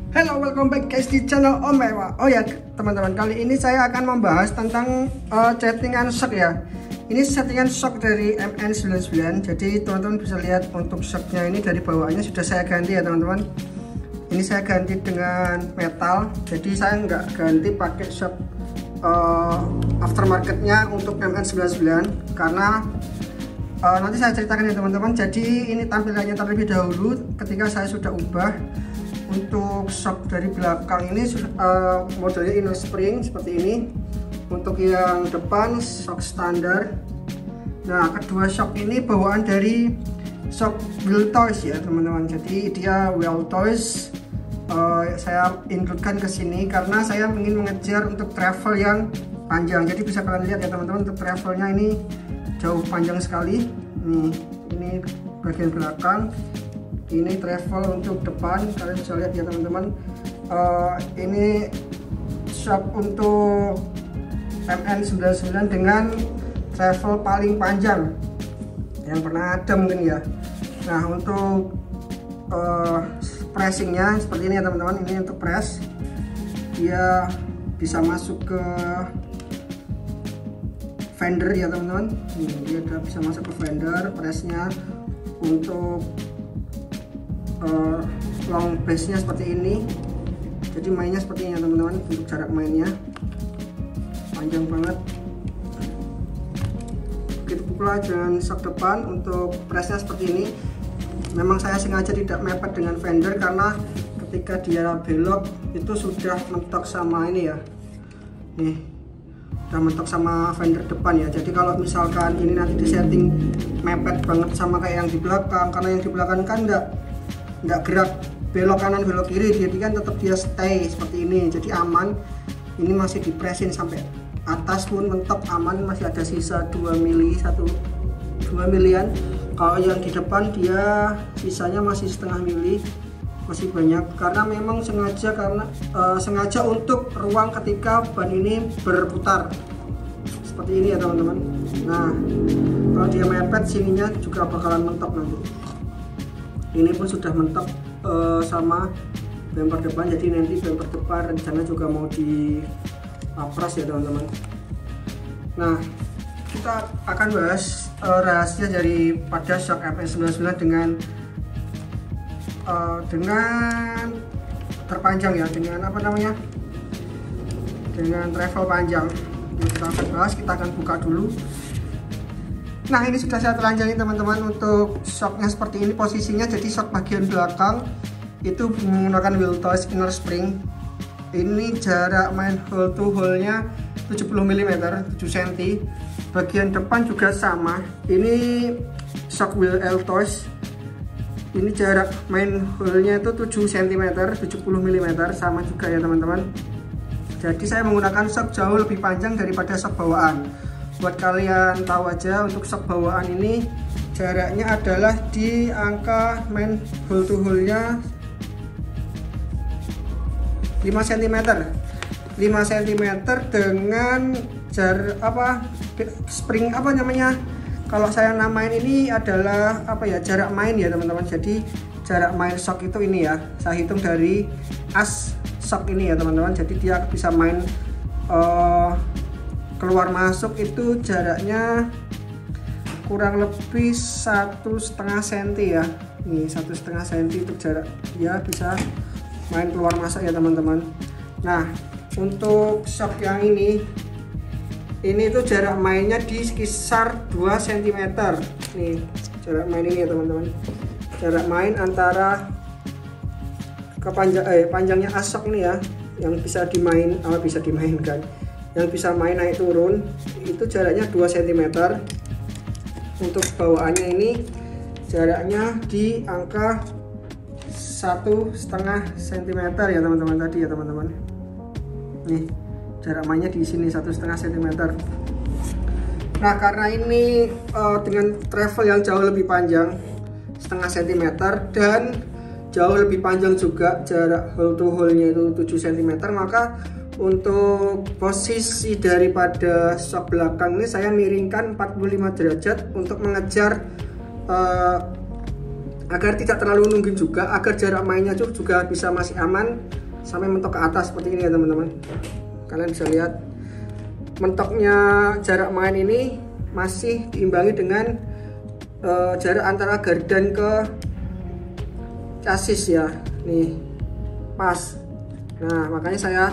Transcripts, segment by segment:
Hello, welcome back guys di channel Om Ewa. Oh ya teman-teman, kali ini saya akan membahas tentang settingan shock ya. Ini settingan shock dari MN99. Jadi teman-teman bisa lihat untuk shocknya ini dari bawaannya sudah saya ganti ya teman-teman. Ini saya ganti dengan metal. Jadi saya nggak ganti pakai shock aftermarketnya untuk MN99 karena nanti saya ceritakan ya teman-teman. Jadi ini tampilannya terlebih dahulu ketika saya sudah ubah. Untuk shock dari belakang ini modelnya inner spring seperti ini. Untuk yang depan shock standar. Nah, kedua shock ini bawaan dari shock Wheel Toys ya teman-teman. Jadi dia Wheel Toys saya includekan ke sini karena saya ingin mengejar untuk travel yang panjang. Jadi bisa kalian lihat ya teman-teman, untuk travelnya ini jauh panjang sekali. Nih, ini bagian belakang. Ini travel untuk depan, kalian bisa lihat ya teman-teman. Ini shock untuk MN99 dengan travel paling panjang yang pernah ada mungkin ya. Nah, untuk pressingnya seperti ini ya teman-teman. Ini untuk press, dia bisa masuk ke fender ya teman-teman. Dia udah bisa masuk ke fender. Pressnya untuk long base nya seperti ini. Jadi mainnya seperti ini ya teman-teman. Untuk jarak mainnya panjang banget. Begitu pula dengan shock depan. Untuk pressnya seperti ini. Memang saya sengaja tidak mepet dengan fender karena ketika dia belok itu sudah mentok sama ini ya. Nih, udah mentok sama fender depan ya. Jadi kalau misalkan ini nanti disetting mepet banget sama kayak yang di belakang, karena yang di belakang kan nggak gerak belok kanan belok kiri, jadi kan tetap dia stay seperti ini. Jadi aman. Ini masih dipresin sampai atas pun mentok aman, masih ada sisa 2 milian. Kalau yang di depan dia sisanya masih setengah mili, masih banyak karena memang sengaja untuk ruang ketika ban ini berputar seperti ini ya teman-teman. Nah, kalau dia mepet sininya juga bakalan mentok nanti. Ini pun sudah mentok sama bumper depan, jadi nanti bumper depan rencana juga mau dipapras ya teman-teman. Nah, kita akan bahas rahasia daripada shock MN99 dengan terpanjang ya, dengan apa namanya, dengan travel panjang. Yang kita akan bahas, kita akan buka dulu. Nah, ini sudah saya telanjangi teman-teman. Untuk shocknya seperti ini posisinya. Jadi shock bagian belakang itu menggunakan Wheel Toys inner spring. Ini jarak main hole to hole nya 70 mm, 7 cm. Bagian depan juga sama. Ini shock Wheel Toys. Ini jarak main hole nya itu 7 cm, 70 mm, sama juga ya teman-teman. Jadi saya menggunakan shock jauh lebih panjang daripada shock bawaan. Buat kalian tahu aja, untuk shock bawaan ini jaraknya adalah di angka main hole to hole nya 5 cm. 5 cm dengan jarak spring apa namanya? Kalau saya namain ini adalah apa ya? Jarak main ya teman-teman. Jadi jarak main shock itu ini ya. Saya hitung dari as shock ini ya teman-teman. Jadi dia bisa main keluar masuk itu jaraknya kurang lebih 1,5 cm ya. Ini 1,5 cm untuk jarak ya, bisa main keluar masuk ya teman-teman. Nah, untuk shock yang ini tuh jarak mainnya di sekitar 2 cm. Nih jarak main ini ya teman-teman. Jarak main antara panjangnya as shock ini ya, yang bisa dimainkan, yang bisa main naik turun itu jaraknya 2 cm. Untuk bawaannya ini jaraknya di angka 1,5 cm ya teman-teman tadi ya teman-teman. Nih jarak mainnya di sini 1,5 cm. Nah, karena ini dengan travel yang jauh lebih panjang 0,5 cm dan jauh lebih panjang juga jarak hole to hole nya itu 7 cm, maka untuk posisi daripada shock belakang ini saya miringkan 45 derajat untuk mengejar agar tidak terlalu nungging juga, agar jarak mainnya juga bisa masih aman sampai mentok ke atas seperti ini ya teman-teman. Kalian bisa lihat mentoknya jarak main ini masih diimbangi dengan jarak antara gardan ke chassis ya, nih pas. Nah makanya saya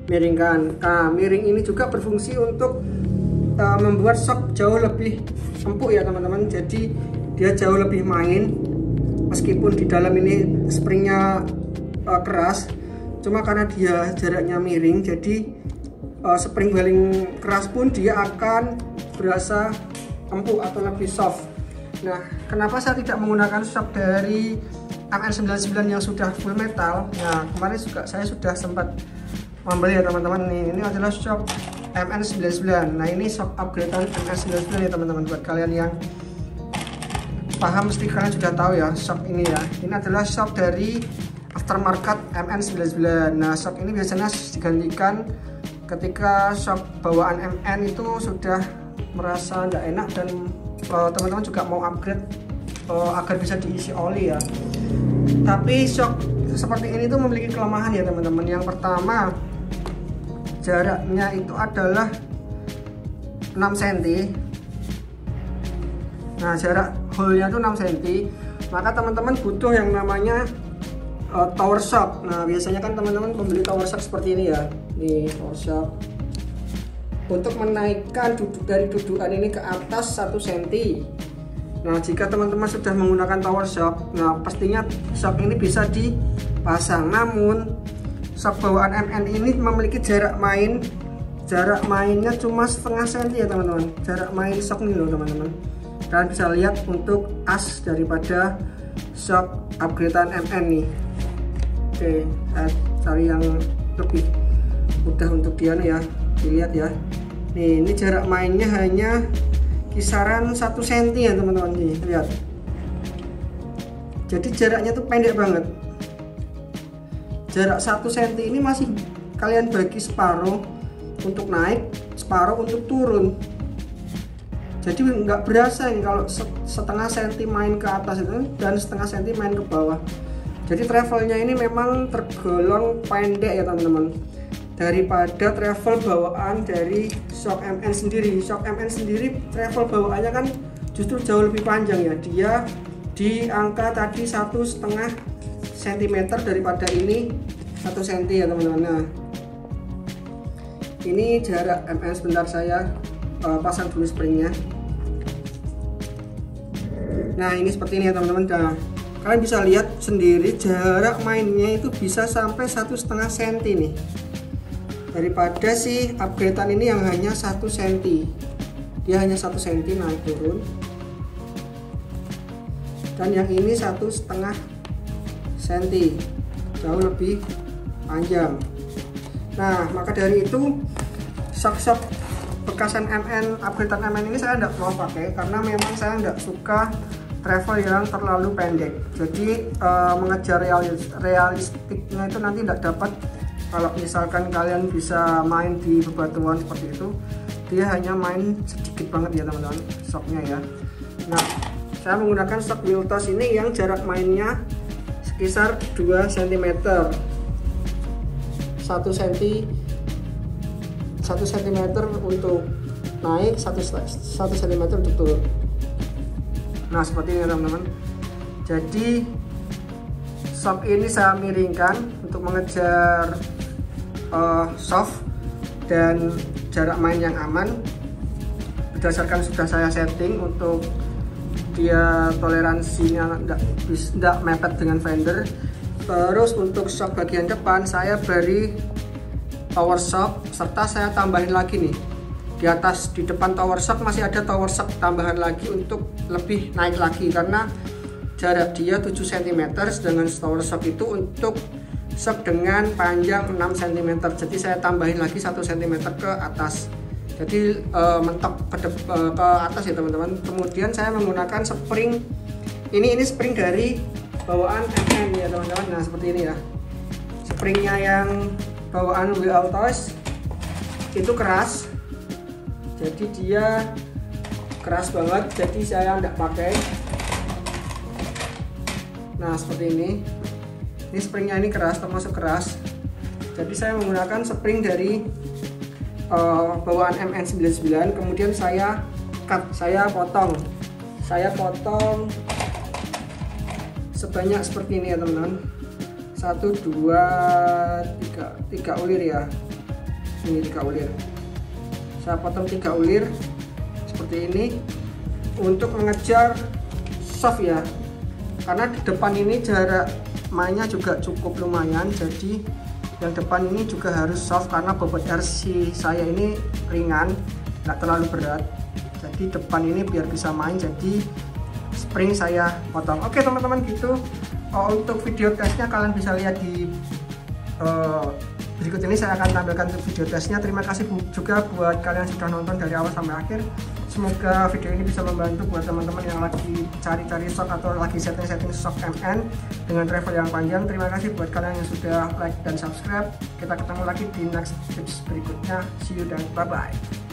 miringkan. Nah miring ini juga berfungsi untuk membuat shock jauh lebih empuk ya teman-teman, jadi dia jauh lebih main. Meskipun di dalam ini springnya keras, cuma karena dia jaraknya miring, jadi spring paling keras pun dia akan berasa empuk atau lebih soft. Nah, kenapa saya tidak menggunakan shock dari MN99 yang sudah full metal? Nah, kemarin juga saya sudah sempat membeli ya teman-teman. Ini adalah shock MN99. Nah, ini shock upgradean MN99 ya teman-teman. Buat kalian yang paham mesti kalian sudah tahu ya shock ini ya. Ini adalah shock dari aftermarket MN99. Nah shock ini biasanya digantikan ketika shock bawaan MN itu sudah merasa tidak enak dan teman-teman juga mau upgrade agar bisa diisi oli ya. Tapi shock seperti ini tuh memiliki kelemahan ya teman-teman. Yang pertama, jaraknya itu adalah 6 cm. Nah jarak hole-nya itu 6 cm, maka teman-teman butuh yang namanya tower shock. Nah biasanya kan teman-teman membeli tower shock seperti ini ya, nih tower shock untuk menaikkan dari dudukan ini ke atas 1 cm. Nah jika teman-teman sudah menggunakan tower shock, nah pastinya shock ini bisa dipasang. Namun shock bawaan MN ini memiliki jarak mainnya cuma setengah cm ya teman-teman. Jarak main shock ini loh teman-teman. Kalian bisa lihat untuk as daripada shock upgradean MN nih. Oke, saya cari yang lebih mudah untuk dia nih ya, dilihat ya. Nih, ini jarak mainnya hanya kisaran 1 cm ya teman-teman, nih lihat. Jadi jaraknya tuh pendek banget. Jarak 1 cm ini masih kalian bagi separuh untuk naik, separuh untuk turun. Jadi nggak berasa ini kalau setengah senti main ke atas itu dan setengah senti main ke bawah. Jadi travelnya ini memang tergolong pendek ya teman-teman, daripada travel bawaan dari shock MN sendiri. Shock MN sendiri travel bawaannya kan justru jauh lebih panjang ya. Dia di angka tadi 1,5 cm daripada ini 1 cm ya teman-teman. Nah ini jarak MN, sebentar saya pasang dulu springnya. Nah ini seperti ini ya teman-teman. Nah, kalian bisa lihat sendiri jarak mainnya itu bisa sampai 1,5 cm nih, daripada si upgradean ini yang hanya 1 cm. Dia hanya 1 cm naik turun, dan yang ini 1,5 cm, jauh lebih panjang. Nah maka dari itu shock bekasan MN, upgradean MN ini saya tidak mau pakai karena memang saya tidak suka travel yang terlalu pendek. Jadi mengejar realistiknya itu nanti tidak dapat. Kalau misalkan kalian bisa main di bebatuan seperti itu, dia hanya main sedikit banget ya teman-teman shocknya ya. Nah saya menggunakan shock Wiltos ini yang jarak mainnya sekitar 2 cm, 1 cm untuk naik, 1 cm untuk turun. Nah seperti ini teman-teman. Jadi shock ini saya miringkan untuk mengejar soft dan jarak main yang aman, berdasarkan sudah saya setting untuk dia toleransinya tidak mepet dengan fender. Terus untuk shock bagian depan saya beri tower shock, serta saya tambahin lagi nih di atas, di depan tower shock masih ada tower shock tambahan lagi untuk lebih naik lagi, karena jarak dia 7 cm, sedangkan tower shock itu untuk shock dengan panjang 6 cm. Jadi saya tambahin lagi 1 cm ke atas, jadi mentok ke atas ya teman-teman. Kemudian saya menggunakan spring ini spring dari bawaan MN ya teman-teman. Nah seperti ini ya, springnya yang bawaan Wiltos itu keras, jadi dia keras banget, jadi saya tidak pakai. Nah seperti ini springnya ini keras, termasuk keras. Jadi saya menggunakan spring dari bawaan MN99, kemudian saya cut, saya potong sebanyak seperti ini ya teman-teman. 1, 2, 3 ulir ya, ini 3 ulir. Saya potong 3 ulir seperti ini untuk mengejar soft ya, karena di depan ini jarak mainnya juga cukup lumayan, jadi yang depan ini juga harus soft karena bobot RC saya ini ringan, nggak terlalu berat. Jadi depan ini biar bisa main, jadi spring saya potong. Oke teman-teman, gitu. Untuk video tesnya kalian bisa lihat di berikut ini. Saya akan tampilkan untuk video tesnya. Terima kasih juga buat kalian yang sudah nonton dari awal sampai akhir. Semoga video ini bisa membantu buat teman-teman yang lagi cari-cari shock atau lagi setting-setting shock MN dengan travel yang panjang. Terima kasih buat kalian yang sudah like dan subscribe. Kita ketemu lagi di next tips berikutnya. See you dan bye-bye.